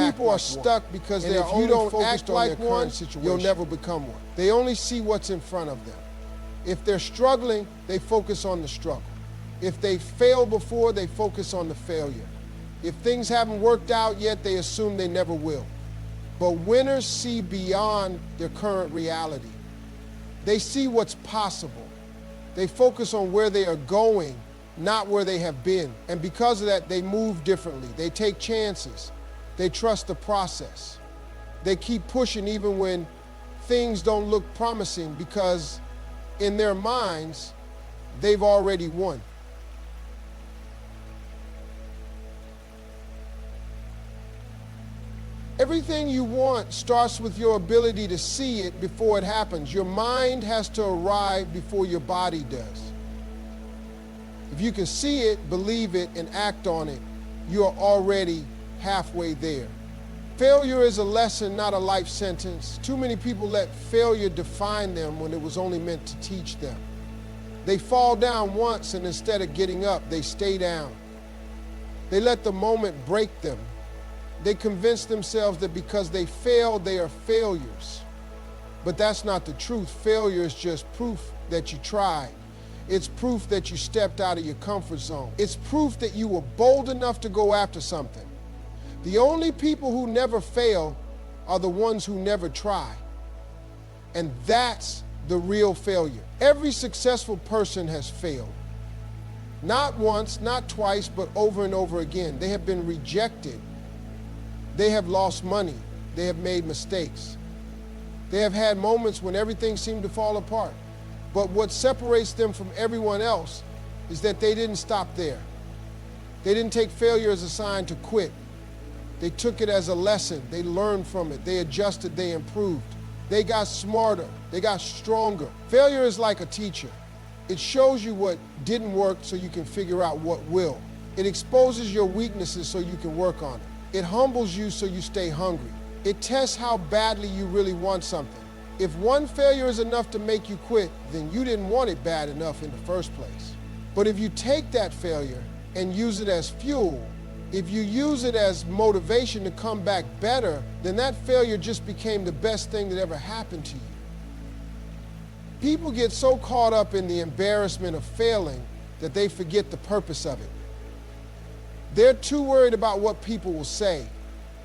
people are stuck because they're only focused on their current situation. You'll never become one. They only see what's in front of them. If they're struggling, they focus on the struggle. If they failed before, they focus on the failure. If things haven't worked out yet, they assume they never will. But winners see beyond their current reality. They see what's possible. They focus on where they are going, not where they have been. And because of that, they move differently. They take chances. They trust the process. They keep pushing even when things don't look promising, because in their minds, they've already won. Everything you want starts with your ability to see it before it happens. Your mind has to arrive before your body does. If you can see it, believe it, and act on it, you are already halfway there. Failure is a lesson, not a life sentence. Too many people let failure define them when it was only meant to teach them. They fall down once, and instead of getting up, they stay down. They let the moment break them. They convince themselves that because they failed, they are failures. But that's not the truth. Failure is just proof that you tried. It's proof that you stepped out of your comfort zone. It's proof that you were bold enough to go after something. The only people who never fail are the ones who never try. And that's the real failure. Every successful person has failed. Not once, not twice, but over and over again. They have been rejected. They have lost money. They have made mistakes. They have had moments when everything seemed to fall apart. But what separates them from everyone else is that they didn't stop there. They didn't take failure as a sign to quit. They took it as a lesson. They learned from it. They adjusted. They improved. They got smarter. They got stronger. Failure is like a teacher. It shows you what didn't work so you can figure out what will. It exposes your weaknesses so you can work on it. It humbles you so you stay hungry. It tests how badly you really want something. If one failure is enough to make you quit, then you didn't want it bad enough in the first place. But if you take that failure and use it as fuel, if you use it as motivation to come back better, then that failure just became the best thing that ever happened to you. People get so caught up in the embarrassment of failing that they forget the purpose of it. They're too worried about what people will say,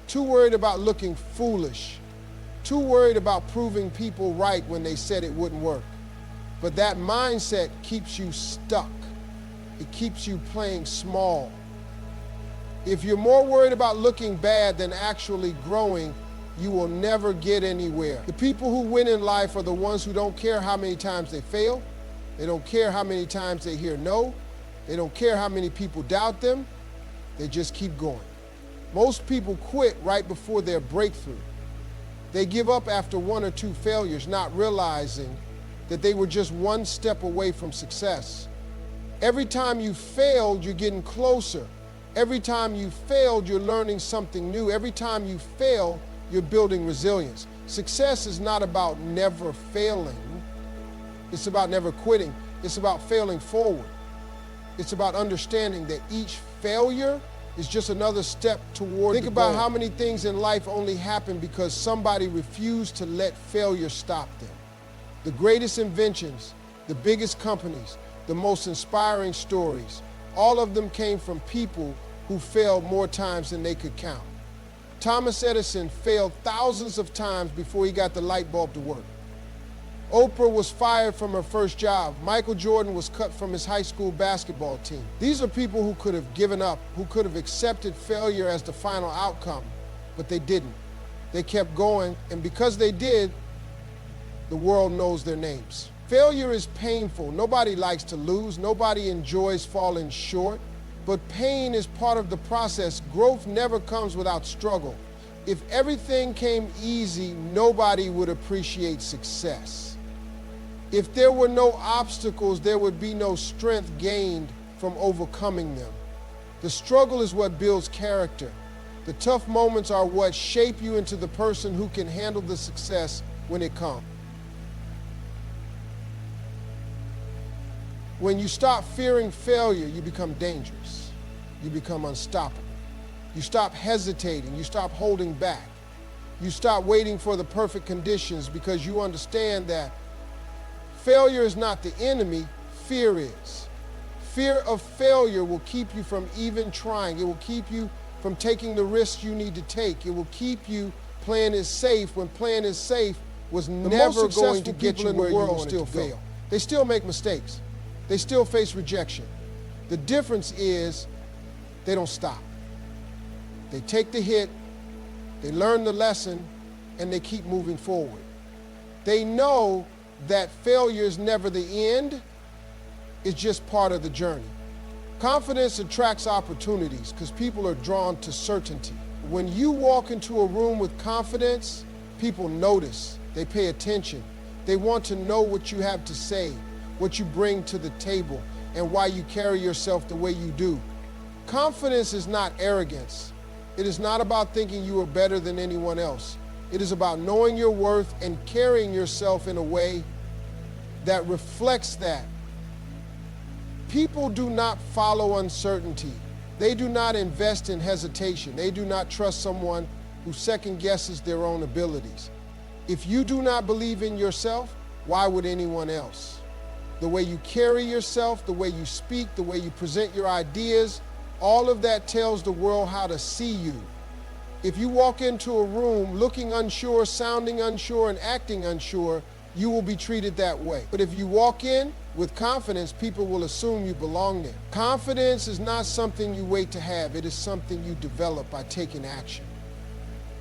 too worried about looking foolish, too worried about proving people right when they said it wouldn't work. But that mindset keeps you stuck. It keeps you playing small. If you're more worried about looking bad than actually growing, you will never get anywhere. The people who win in life are the ones who don't care how many times they fail. They don't care how many times they hear no. They don't care how many people doubt them. They just keep going. Most people quit right before their breakthrough. They give up after one or two failures, not realizing that they were just one step away from success. Every time you failed, you're getting closer. Every time you failed, you're learning something new. Every time you fail, you're building resilience. Success is not about never failing. It's about never quitting. It's about failing forward. It's about understanding that each failure is just another step toward the goal. Think about how many things in life only happen because somebody refused to let failure stop them. The greatest inventions, the biggest companies, the most inspiring stories, all of them came from people who failed more times than they could count. Thomas Edison failed thousands of times before he got the light bulb to work. Oprah was fired from her first job. Michael Jordan was cut from his high school basketball team. These are people who could have given up, who could have accepted failure as the final outcome, but they didn't. They kept going, and because they did, the world knows their names. Failure is painful. Nobody likes to lose. Nobody enjoys falling short. But pain is part of the process. Growth never comes without struggle. If everything came easy, nobody would appreciate success. If there were no obstacles, there would be no strength gained from overcoming them. The struggle is what builds character. The tough moments are what shape you into the person who can handle the success when it comes. When you stop fearing failure, you become dangerous. You become unstoppable. You stop hesitating. You stop holding back. You stop waiting for the perfect conditions because you understand that failure is not the enemy, fear is. Fear of failure will keep you from even trying. It will keep you from taking the risks you need to take. It will keep you playing it safe when playing it safe was never going to get you where you wanted to go. They still make mistakes. They still face rejection. The difference is they don't stop. They take the hit, they learn the lesson, and they keep moving forward. They know that failure is never the end, it's just part of the journey. Confidence attracts opportunities because people are drawn to certainty. When you walk into a room with confidence, people notice, they pay attention. They want to know what you have to say, what you bring to the table, and why you carry yourself the way you do. Confidence is not arrogance. It is not about thinking you are better than anyone else. It is about knowing your worth and carrying yourself in a way that reflects that. People do not follow uncertainty. They do not invest in hesitation. They do not trust someone who second guesses their own abilities. If you do not believe in yourself, why would anyone else? The way you carry yourself, the way you speak, the way you present your ideas, all of that tells the world how to see you. If you walk into a room looking unsure, sounding unsure, and acting unsure, you will be treated that way. But if you walk in with confidence, people will assume you belong there. Confidence is not something you wait to have. It is something you develop by taking action.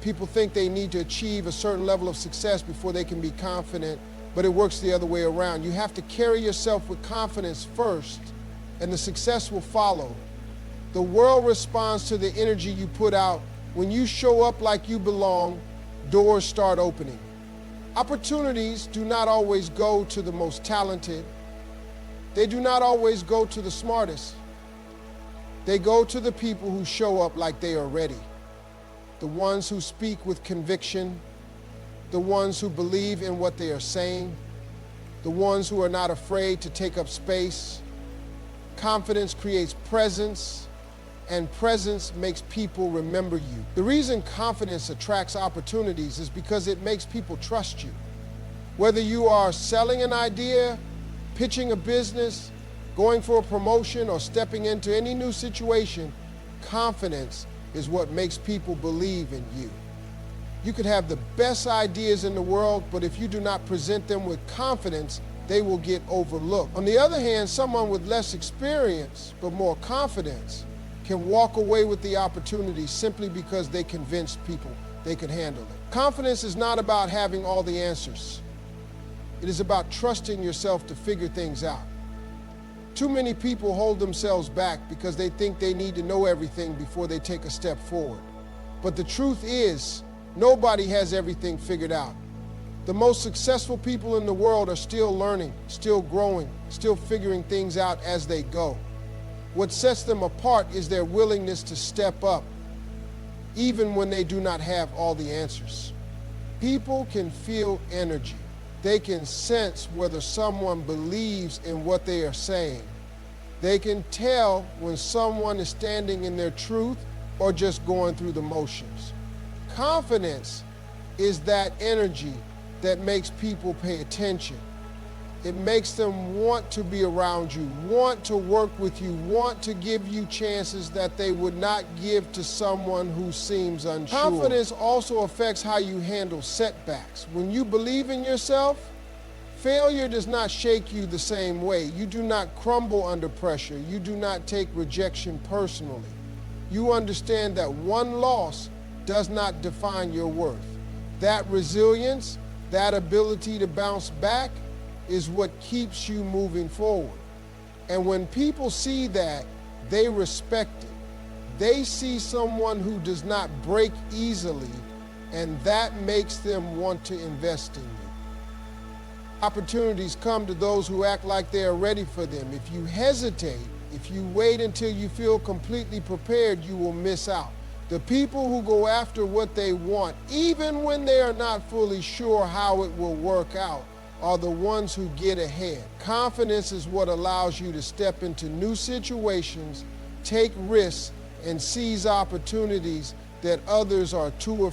People think they need to achieve a certain level of success before they can be confident, but it works the other way around. You have to carry yourself with confidence first, and the success will follow. The world responds to the energy you put out. When you show up like you belong, doors start opening. Opportunities do not always go to the most talented. They do not always go to the smartest. They go to the people who show up like they are ready. The ones who speak with conviction, the ones who believe in what they are saying, the ones who are not afraid to take up space. Confidence creates presence, and presence makes people remember you. The reason confidence attracts opportunities is because it makes people trust you. Whether you are selling an idea, pitching a business, going for a promotion, or stepping into any new situation, confidence is what makes people believe in you. You could have the best ideas in the world, but if you do not present them with confidence, they will get overlooked. On the other hand, someone with less experience but more confidence can walk away with the opportunity simply because they convinced people they could handle it. Confidence is not about having all the answers. It is about trusting yourself to figure things out. Too many people hold themselves back because they think they need to know everything before they take a step forward. But the truth is, nobody has everything figured out. The most successful people in the world are still learning, still growing, still figuring things out as they go. What sets them apart is their willingness to step up, even when they do not have all the answers. People can feel energy. They can sense whether someone believes in what they are saying. They can tell when someone is standing in their truth or just going through the motions. Confidence is that energy that makes people pay attention. It makes them want to be around you, want to work with you, want to give you chances that they would not give to someone who seems unsure. Confidence also affects how you handle setbacks. When you believe in yourself, failure does not shake you the same way. You do not crumble under pressure. You do not take rejection personally. You understand that one loss does not define your worth. That resilience, that ability to bounce back, is what keeps you moving forward. And when people see that, they respect it. They see someone who does not break easily, and that makes them want to invest in you. Opportunities come to those who act like they are ready for them. If you hesitate, if you wait until you feel completely prepared, you will miss out. The people who go after what they want, even when they are not fully sure how it will work out, are the ones who get ahead. Confidence is what allows you to step into new situations, take risks, and seize opportunities that others are too afraid